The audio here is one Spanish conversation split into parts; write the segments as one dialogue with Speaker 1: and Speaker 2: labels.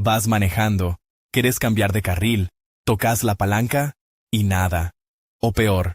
Speaker 1: Vas manejando, quieres cambiar de carril, tocas la palanca y nada. O peor,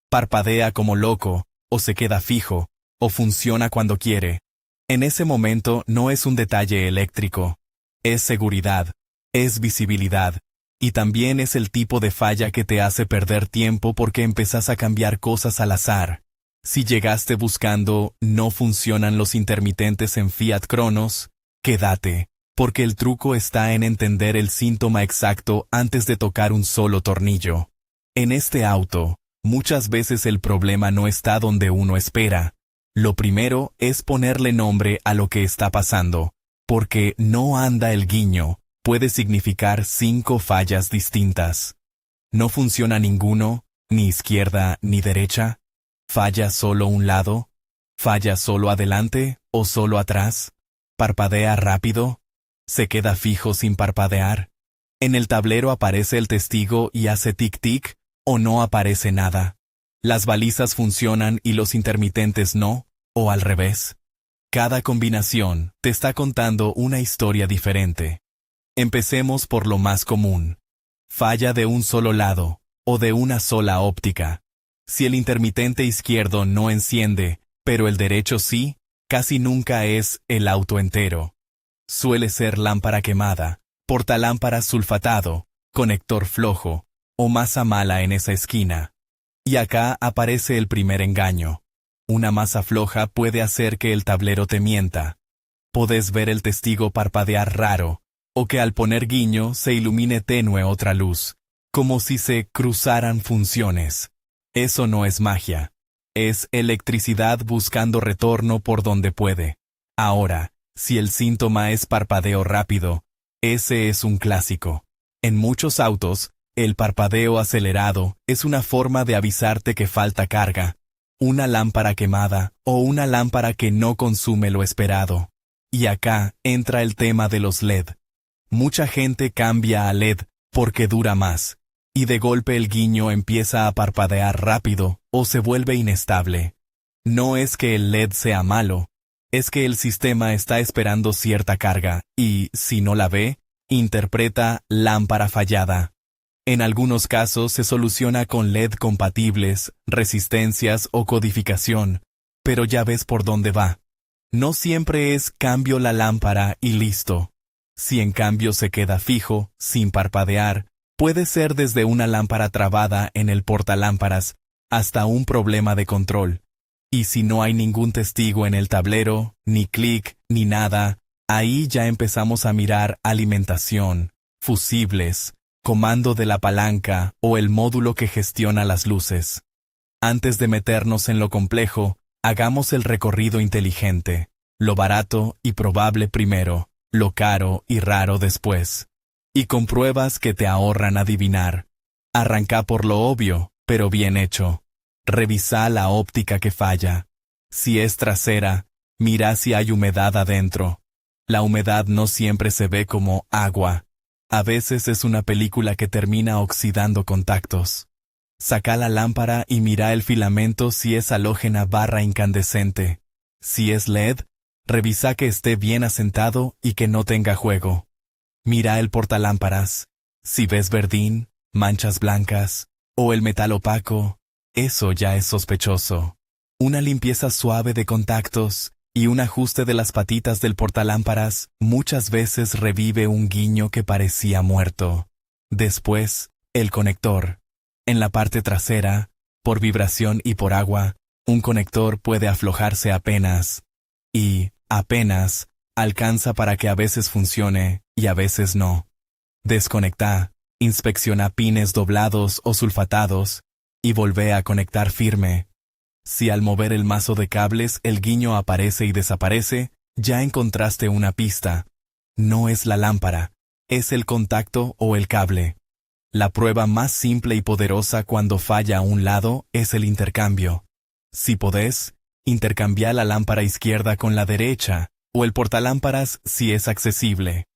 Speaker 1: parpadea como loco, o se queda fijo, o funciona cuando quiere. En ese momento no es un detalle eléctrico, es seguridad, es visibilidad, y también es el tipo de falla que te hace perder tiempo porque empezás a cambiar cosas al azar. Si llegaste buscando no funcionan los intermitentes en Fiat Cronos, quédate, porque el truco está en entender el síntoma exacto antes de tocar un solo tornillo. En este auto, muchas veces el problema no está donde uno espera. Lo primero es ponerle nombre a lo que está pasando, porque no anda el guiño, puede significar 5 fallas distintas. No funciona ninguno, ni izquierda ni derecha. ¿Falla solo un lado? ¿Falla solo adelante o solo atrás? ¿Parpadea rápido? ¿Se queda fijo sin parpadear? ¿En el tablero aparece el testigo y hace tic-tic o no aparece nada? ¿Las balizas funcionan y los intermitentes no, o al revés? Cada combinación te está contando una historia diferente. Empecemos por lo más común. Falla de un solo lado, o de una sola óptica. Si el intermitente izquierdo no enciende, pero el derecho sí, casi nunca es el auto entero. Suele ser lámpara quemada, portalámpara sulfatado, conector flojo, o masa mala en esa esquina. Y acá aparece el primer engaño. Una masa floja puede hacer que el tablero te mienta. Podés ver el testigo parpadear raro, o que al poner guiño se ilumine tenue otra luz, como si se cruzaran funciones. Eso no es magia. Es electricidad buscando retorno por donde puede. Ahora, si el síntoma es parpadeo rápido, ese es un clásico. En muchos autos, el parpadeo acelerado es una forma de avisarte que falta carga, una lámpara quemada o una lámpara que no consume lo esperado. Y acá entra el tema de los LED. Mucha gente cambia a LED porque dura más, y de golpe el guiño empieza a parpadear rápido o se vuelve inestable. No es que el LED sea malo, es que el sistema está esperando cierta carga y, si no la ve, interpreta lámpara fallada. En algunos casos se soluciona con LED compatibles, resistencias o codificación, pero ya ves por dónde va. No siempre es cambio la lámpara y listo. Si en cambio se queda fijo, sin parpadear, puede ser desde una lámpara trabada en el portalámparas hasta un problema de control. Y si no hay ningún testigo en el tablero, ni clic, ni nada, ahí ya empezamos a mirar alimentación, fusibles, comando de la palanca o el módulo que gestiona las luces. Antes de meternos en lo complejo, hagamos el recorrido inteligente, lo barato y probable primero, lo caro y raro después. Y compruebas que te ahorran adivinar. Arranca por lo obvio, pero bien hecho. Revisa la óptica que falla. Si es trasera, mira si hay humedad adentro. La humedad no siempre se ve como agua. A veces es una película que termina oxidando contactos. Saca la lámpara y mira el filamento si es halógena barra incandescente. Si es LED, revisa que esté bien asentado y que no tenga juego. Mira el portalámparas. Si ves verdín, manchas blancas, o el metal opaco, eso ya es sospechoso. Una limpieza suave de contactos y un ajuste de las patitas del portalámparas muchas veces revive un guiño que parecía muerto. Después, el conector. En la parte trasera, por vibración y por agua, un conector puede aflojarse apenas. Y, apenas, alcanza para que a veces funcione y a veces no. Desconecta, inspecciona pines doblados o sulfatados y volvé a conectar firme. Si al mover el mazo de cables el guiño aparece y desaparece, ya encontraste una pista. No es la lámpara, es el contacto o el cable. La prueba más simple y poderosa cuando falla a un lado es el intercambio. Si podés, intercambia la lámpara izquierda con la derecha, o el portalámparas si es accesible.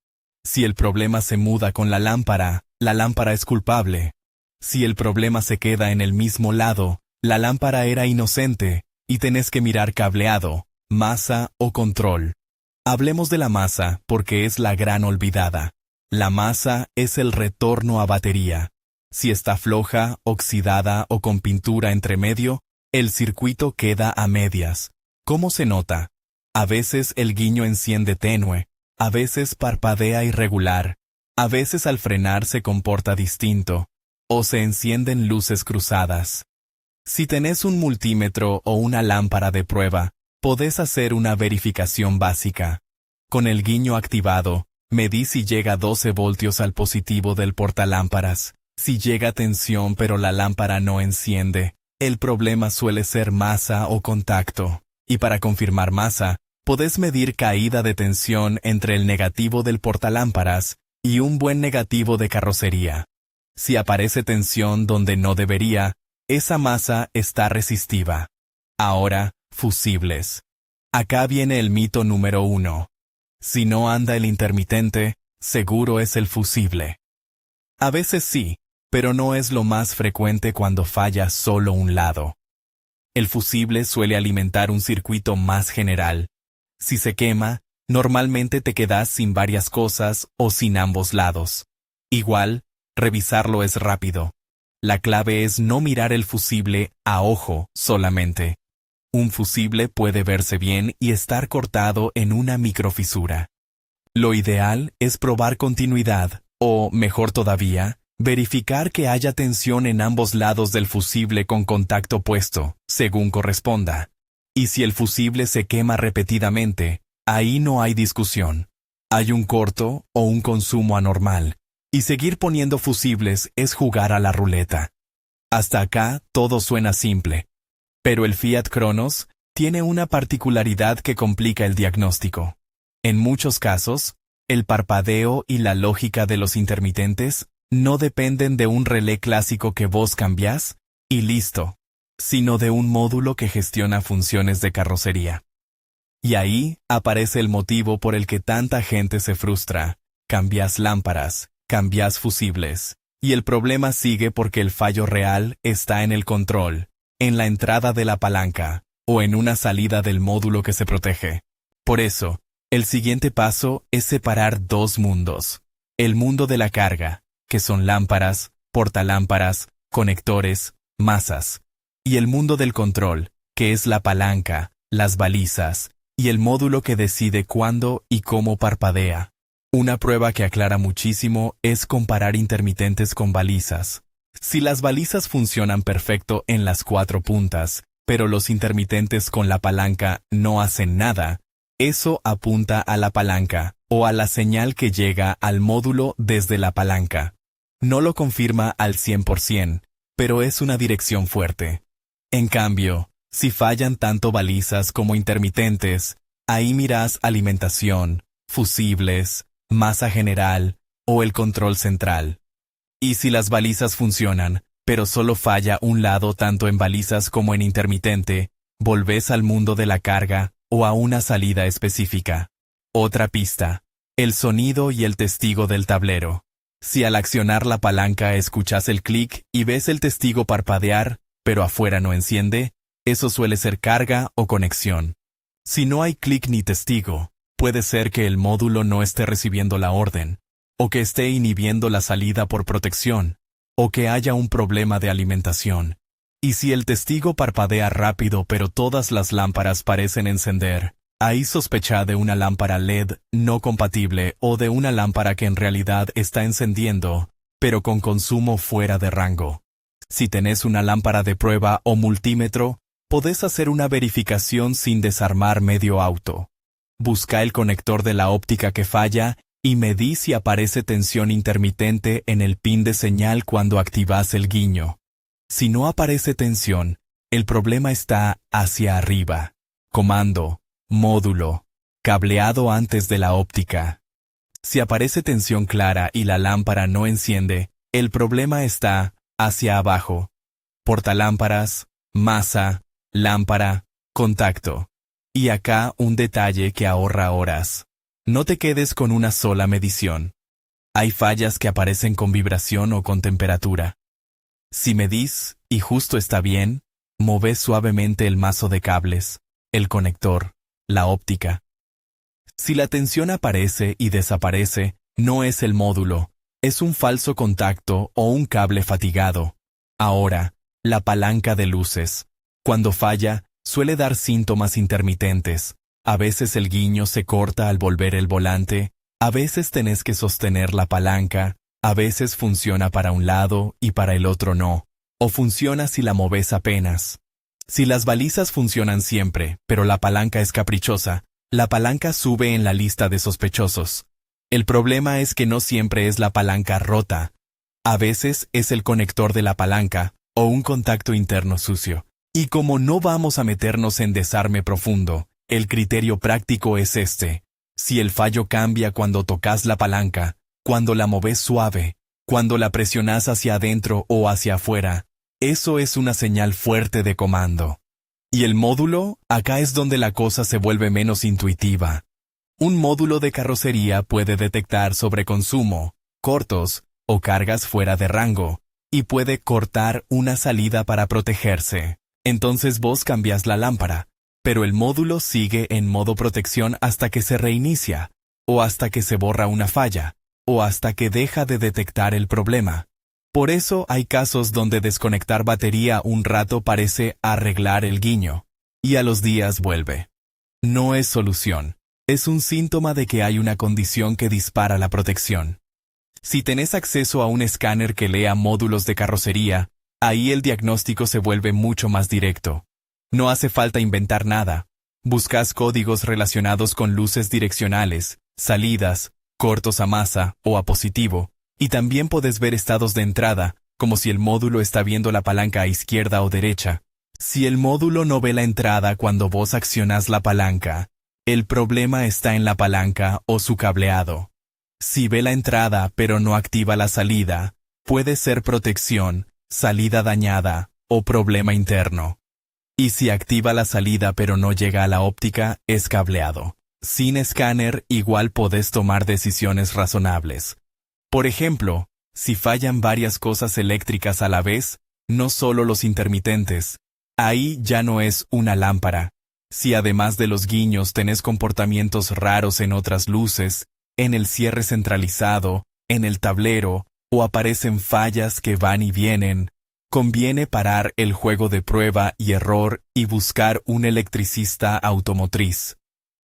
Speaker 1: Si el problema se muda con la lámpara es culpable. Si el problema se queda en el mismo lado, la lámpara era inocente, y tenés que mirar cableado, masa o control. Hablemos de la masa porque es la gran olvidada. La masa es el retorno a batería. Si está floja, oxidada o con pintura entre medio, el circuito queda a medias. ¿Cómo se nota? A veces el guiño enciende tenue, a veces parpadea irregular, a veces al frenar se comporta distinto, o se encienden luces cruzadas. Si tenés un multímetro o una lámpara de prueba, podés hacer una verificación básica. Con el guiño activado, medí si llega 12 voltios al positivo del portalámparas. Si llega tensión pero la lámpara no enciende, el problema suele ser masa o contacto. Y para confirmar masa, podés medir caída de tensión entre el negativo del portalámparas y un buen negativo de carrocería. Si aparece tensión donde no debería, esa masa está resistiva. Ahora, fusibles. Acá viene el mito número 1. Si no anda el intermitente, seguro es el fusible. A veces sí, pero no es lo más frecuente cuando falla solo un lado. El fusible suele alimentar un circuito más general. Si se quema, normalmente te quedas sin varias cosas o sin ambos lados. Igual, revisarlo es rápido. La clave es no mirar el fusible a ojo solamente. Un fusible puede verse bien y estar cortado en una microfisura. Lo ideal es probar continuidad, o, mejor todavía, verificar que haya tensión en ambos lados del fusible con contacto puesto, según corresponda. Y si el fusible se quema repetidamente, ahí no hay discusión. Hay un corto o un consumo anormal, y seguir poniendo fusibles es jugar a la ruleta. Hasta acá todo suena simple. Pero el Fiat Cronos tiene una particularidad que complica el diagnóstico. En muchos casos, el parpadeo y la lógica de los intermitentes no dependen de un relé clásico que vos cambiás y listo, sino de un módulo que gestiona funciones de carrocería. Y ahí aparece el motivo por el que tanta gente se frustra. Cambiás lámparas, cambiás fusibles, y el problema sigue porque el fallo real está en el control, en la entrada de la palanca, o en una salida del módulo que se protege. Por eso, el siguiente paso es separar dos mundos. El mundo de la carga, que son lámparas, portalámparas, conectores, masas, y el mundo del control, que es la palanca, las balizas, y el módulo que decide cuándo y cómo parpadea. Una prueba que aclara muchísimo es comparar intermitentes con balizas. Si las balizas funcionan perfecto en las 4 puntas, pero los intermitentes con la palanca no hacen nada, eso apunta a la palanca, o a la señal que llega al módulo desde la palanca. No lo confirma al 100%, pero es una dirección fuerte. En cambio, si fallan tanto balizas como intermitentes, ahí mirás alimentación, fusibles, masa general o el control central. Y si las balizas funcionan, pero solo falla un lado tanto en balizas como en intermitente, volvés al mundo de la carga o a una salida específica. Otra pista: el sonido y el testigo del tablero. Si al accionar la palanca escuchás el clic y ves el testigo parpadear, pero afuera no enciende, eso suele ser carga o conexión. Si no hay clic ni testigo, puede ser que el módulo no esté recibiendo la orden, o que esté inhibiendo la salida por protección, o que haya un problema de alimentación. Y si el testigo parpadea rápido pero todas las lámparas parecen encender, ahí sospecha de una lámpara LED no compatible o de una lámpara que en realidad está encendiendo, pero con consumo fuera de rango. Si tenés una lámpara de prueba o multímetro, podés hacer una verificación sin desarmar medio auto. Busca el conector de la óptica que falla y medí si aparece tensión intermitente en el pin de señal cuando activás el guiño. Si no aparece tensión, el problema está hacia arriba. Comando, módulo, cableado antes de la óptica. Si aparece tensión clara y la lámpara no enciende, el problema está hacia abajo. Portalámparas, masa, lámpara, contacto. Y acá un detalle que ahorra horas. No te quedes con una sola medición. Hay fallas que aparecen con vibración o con temperatura. Si medís y justo está bien, movés suavemente el mazo de cables, el conector, la óptica. Si la tensión aparece y desaparece, No es el módulo, es un falso contacto o un cable fatigado. Ahora, la palanca de luces. Cuando falla, suele dar síntomas intermitentes. A veces el guiño se corta al volver el volante, a veces tenés que sostener la palanca, a veces funciona para un lado y para el otro no, o funciona si la moves apenas. Si las balizas funcionan siempre, pero la palanca es caprichosa, la palanca sube en la lista de sospechosos. El problema es que no siempre es la palanca rota. A veces es el conector de la palanca o un contacto interno sucio. Y como no vamos a meternos en desarme profundo, el criterio práctico es este. Si el fallo cambia cuando tocas la palanca, cuando la moves suave, cuando la presionas hacia adentro o hacia afuera, eso es una señal fuerte de comando. Y el módulo, acá es donde la cosa se vuelve menos intuitiva. Un módulo de carrocería puede detectar sobreconsumo, cortos o cargas fuera de rango, y puede cortar una salida para protegerse. Entonces vos cambias la lámpara, pero el módulo sigue en modo protección hasta que se reinicia, o hasta que se borra una falla, o hasta que deja de detectar el problema. Por eso hay casos donde desconectar batería un rato parece arreglar el guiño, y a los días vuelve. No es solución, es un síntoma de que hay una condición que dispara la protección. Si tenés acceso a un escáner que lea módulos de carrocería, ahí el diagnóstico se vuelve mucho más directo. No hace falta inventar nada. Buscas códigos relacionados con luces direccionales, salidas, cortos a masa o a positivo, y también podés ver estados de entrada, como si el módulo está viendo la palanca a izquierda o derecha. Si el módulo no ve la entrada cuando vos accionás la palanca, el problema está en la palanca o su cableado. Si ve la entrada pero no activa la salida, puede ser protección, salida dañada o problema interno. Y si activa la salida pero no llega a la óptica, es cableado. Sin escáner, igual podés tomar decisiones razonables. Por ejemplo, si fallan varias cosas eléctricas a la vez, no solo los intermitentes, ahí ya no es una lámpara. Si además de los guiños tenés comportamientos raros en otras luces, en el cierre centralizado, en el tablero, o aparecen fallas que van y vienen, conviene parar el juego de prueba y error y buscar un electricista automotriz.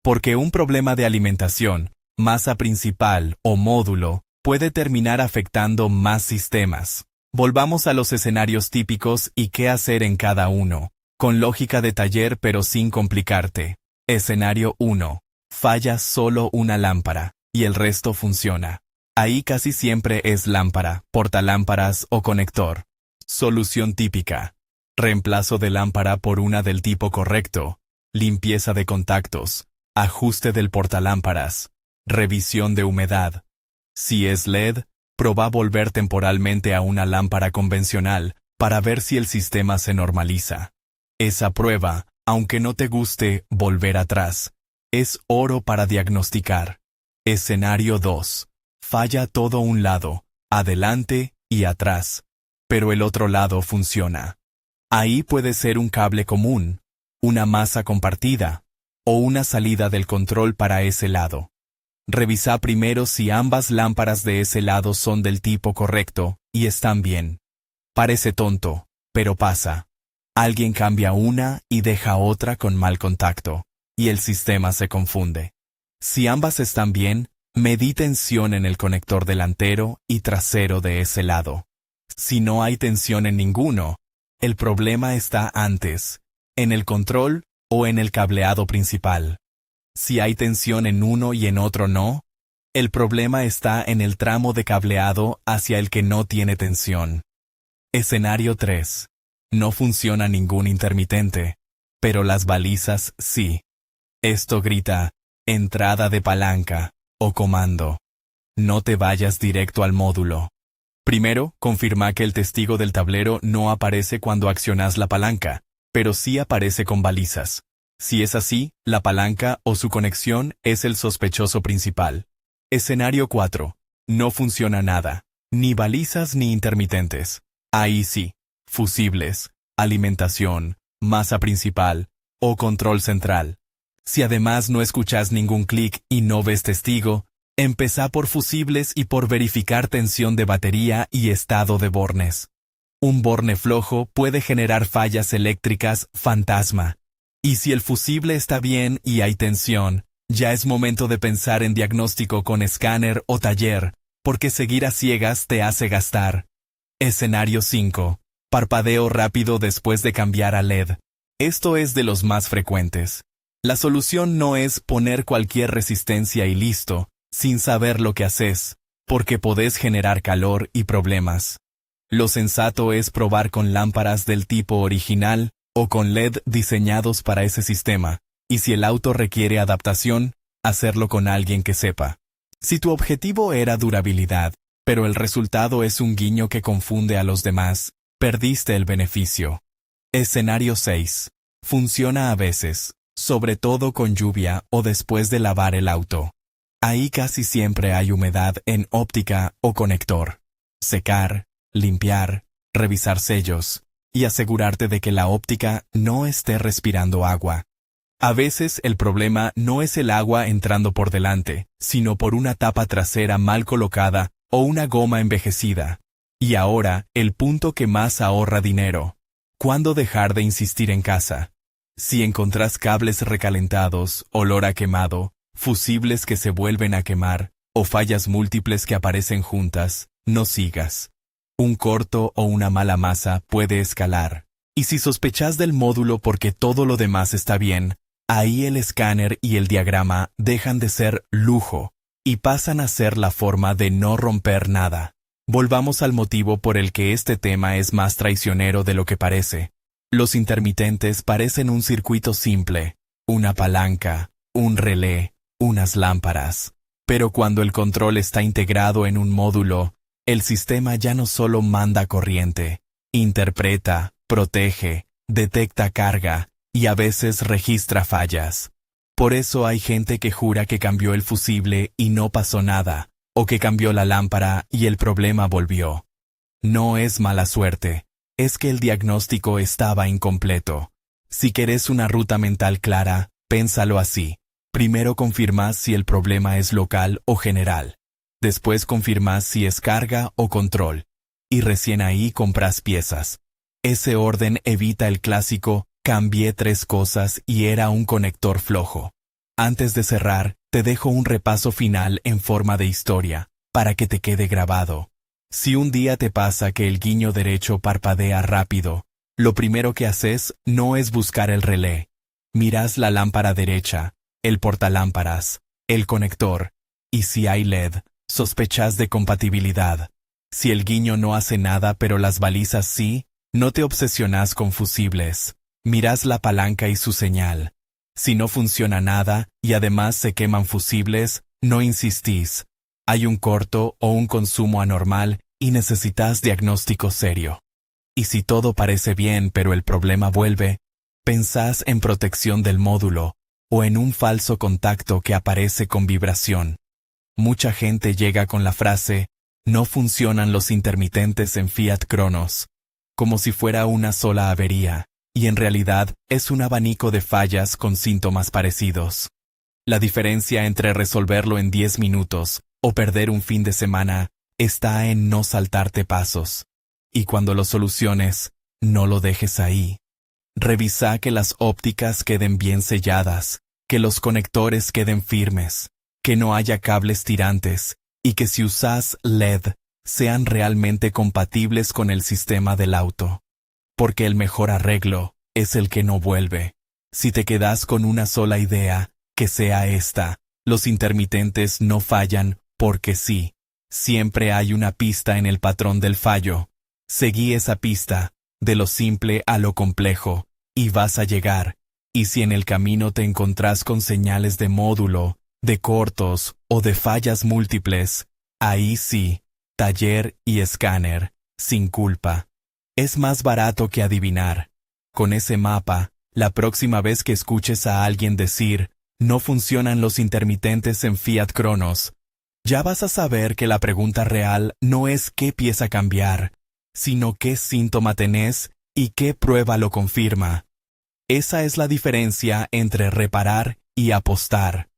Speaker 1: Porque un problema de alimentación, masa principal o módulo, puede terminar afectando más sistemas. Volvamos a los escenarios típicos y qué hacer en cada uno, con lógica de taller pero sin complicarte. Escenario 1. Falla solo una lámpara, y el resto funciona. Ahí casi siempre es lámpara, portalámparas o conector. Solución típica. Reemplazo de lámpara por una del tipo correcto. Limpieza de contactos. Ajuste del portalámparas. Revisión de humedad. Si es LED, proba volver temporalmente a una lámpara convencional para ver si el sistema se normaliza. Esa prueba, aunque no te guste volver atrás, es oro para diagnosticar. Escenario 2. Falla todo un lado, adelante y atrás, pero el otro lado funciona. Ahí puede ser un cable común, una masa compartida, o una salida del control para ese lado. Revisa primero si ambas lámparas de ese lado son del tipo correcto y están bien. Parece tonto, pero pasa. Alguien cambia una y deja otra con mal contacto, y el sistema se confunde. Si ambas están bien, medí tensión en el conector delantero y trasero de ese lado. Si no hay tensión en ninguno, el problema está antes, en el control o en el cableado principal. Si hay tensión en uno y en otro no, el problema está en el tramo de cableado hacia el que no tiene tensión. Escenario 3. No funciona ningún intermitente, pero las balizas sí. Esto grita, entrada de palanca, o comando. No te vayas directo al módulo. Primero, confirma que el testigo del tablero no aparece cuando accionas la palanca, pero sí aparece con balizas. Si es así, la palanca o su conexión es el sospechoso principal. Escenario 4. No funciona nada, ni balizas ni intermitentes. Ahí sí, fusibles, alimentación, masa principal o control central. Si además no escuchas ningún clic y no ves testigo, Empezá por fusibles y por verificar tensión de batería y estado de bornes. Un borne flojo puede generar fallas eléctricas fantasma. Y si el fusible está bien y hay tensión, ya es momento de pensar en diagnóstico con escáner o taller, porque seguir a ciegas te hace gastar. Escenario 5. Parpadeo rápido después de cambiar a LED. Esto es de los más frecuentes. La solución no es poner cualquier resistencia y listo, sin saber lo que haces, porque podés generar calor y problemas. Lo sensato es probar con lámparas del tipo original o con LED diseñados para ese sistema, y si el auto requiere adaptación, hacerlo con alguien que sepa. Si tu objetivo era durabilidad, pero el resultado es un guiño que confunde a los demás, perdiste el beneficio. Escenario 6. Funciona a veces, sobre todo con lluvia o después de lavar el auto. Ahí casi siempre hay humedad en óptica o conector. Secar, limpiar, revisar sellos y asegurarte de que la óptica no esté respirando agua. A veces el problema no es el agua entrando por delante, sino por una tapa trasera mal colocada o una goma envejecida. Y ahora, el punto que más ahorra dinero. ¿Cuándo dejar de insistir en casa? Si encontrás cables recalentados, olor a quemado, fusibles que se vuelven a quemar, o fallas múltiples que aparecen juntas, no sigas. Un corto o una mala masa puede escalar. Y si sospechás del módulo porque todo lo demás está bien, ahí el escáner y el diagrama dejan de ser lujo y pasan a ser la forma de no romper nada. Volvamos al motivo por el que este tema es más traicionero de lo que parece. Los intermitentes parecen un circuito simple, una palanca, un relé, unas lámparas. Pero cuando el control está integrado en un módulo, el sistema ya no solo manda corriente, interpreta, protege, detecta carga y a veces registra fallas. Por eso hay gente que jura que cambió el fusible y no pasó nada, o que cambió la lámpara y el problema volvió. No es mala suerte, es que el diagnóstico estaba incompleto. Si querés una ruta mental clara, pénsalo así. Primero confirmás si el problema es local o general. Después confirmás si es carga o control. Y recién ahí compras piezas. Ese orden evita el clásico, cambié 3 cosas y era un conector flojo. Antes de cerrar, te dejo un repaso final en forma de historia, para que te quede grabado. Si un día te pasa que el guiño derecho parpadea rápido, lo primero que haces no es buscar el relé. Mirás la lámpara derecha, el portalámparas, el conector, y si hay LED, sospechás de compatibilidad. Si el guiño no hace nada pero las balizas sí, no te obsesionás con fusibles. Mirás la palanca y su señal. Si no funciona nada y además se queman fusibles, no insistís. Hay un corto o un consumo anormal y necesitas diagnóstico serio. Y si todo parece bien pero el problema vuelve, pensás en protección del módulo o en un falso contacto que aparece con vibración. Mucha gente llega con la frase, no funcionan los intermitentes en Fiat Cronos, como si fuera una sola avería, y en realidad es un abanico de fallas con síntomas parecidos. La diferencia entre resolverlo en 10 minutos o perder un fin de semana está en no saltarte pasos. Y cuando lo soluciones, no lo dejes ahí. Revisa que las ópticas queden bien selladas, que los conectores queden firmes, que no haya cables tirantes y que si usas LED sean realmente compatibles con el sistema del auto. Porque el mejor arreglo es el que no vuelve. Si te quedas con una sola idea, que sea esta, los intermitentes no fallan porque sí. Siempre hay una pista en el patrón del fallo. Seguí esa pista, de lo simple a lo complejo, y vas a llegar. Y si en el camino te encontrás con señales de módulo, de cortos o de fallas múltiples, ahí sí, taller y escáner, sin culpa. Es más barato que adivinar. Con ese mapa, la próxima vez que escuches a alguien decir, no funcionan los intermitentes en Fiat Cronos, ya vas a saber que la pregunta real no es qué pieza cambiar, sino qué síntoma tenés y qué prueba lo confirma. Esa es la diferencia entre reparar y apostar.